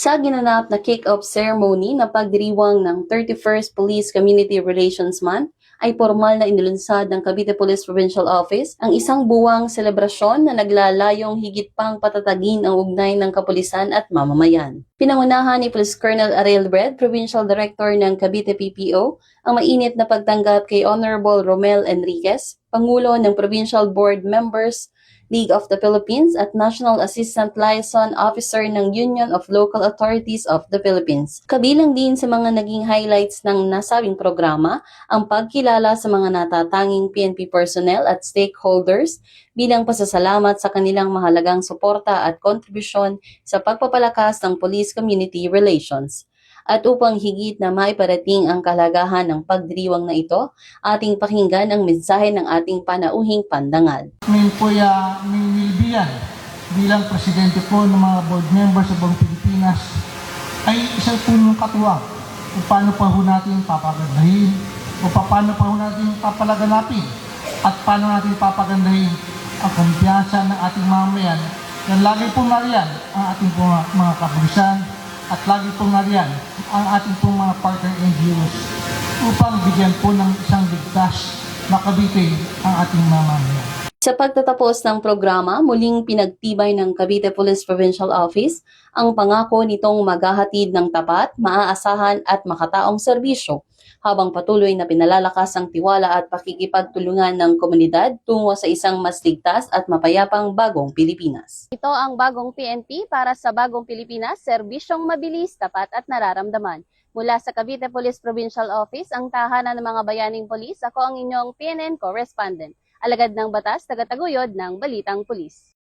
Sa ginanap na kick-off ceremony na pagdiriwang ng 31st Police Community Relations Month, ay formal na inilunsad ng Cavite Police Provincial Office ang isang buwang selebrasyon na naglalayong higit pang patatagin ang ugnay ng kapulisan at mamamayan. Pinangunahan ni Police Colonel Ariel Bred, Provincial Director ng Cavite PPO, ang mainit na pagtanggap kay Honorable Romel Enriquez, Pangulo ng Provincial Board Members, League of the Philippines at National Assistant Liaison Officer ng Union of Local Authorities of the Philippines. Kabilang din sa mga naging highlights ng nasabing programa ang pagkilala sa mga natatanging PNP personnel at stakeholders bilang pasasalamat sa kanilang mahalagang suporta at kontribusyon sa pagpapalakas ng police community relations. At upang higit na maiparating ang kahalagahan ng pagdiriwang na ito, ating pakinggan ang mensahe ng ating panauhing pandangal. Ngayon po nilbiyan bilang presidente po ng mga board members sa buong Pilipinas ay isa po ng katuwang kung paano pa ho natin papagandahin o paano pa ho natin papalaganapin at paano natin papagandahin ang kumpiyansa ng ating mamamayan na lagi pong nariyan ang ating mga kapulisan at lagi pong nariyan ang ating pong mga partner NGOs upang bigyan po ng isang ligtas na Cavite ang ating mamamayan. Sa pagtatapos ng programa, muling pinagtibay ng Cavite Police Provincial Office ang pangako nitong maghahatid ng tapat, maaasahan at makataong serbisyo habang patuloy na pinalalakas ang tiwala at pakikipagtulungan ng komunidad tungo sa isang mas ligtas at mapayapang bagong Pilipinas. Ito ang bagong PNP para sa bagong Pilipinas, serbisyong mabilis, tapat at nararamdaman. Mula sa Cavite Police Provincial Office, ang tahanan ng mga bayaning polis, ako ang inyong PNN correspondent. Alagad ng batas, tagataguyod ng Balitang Pulis.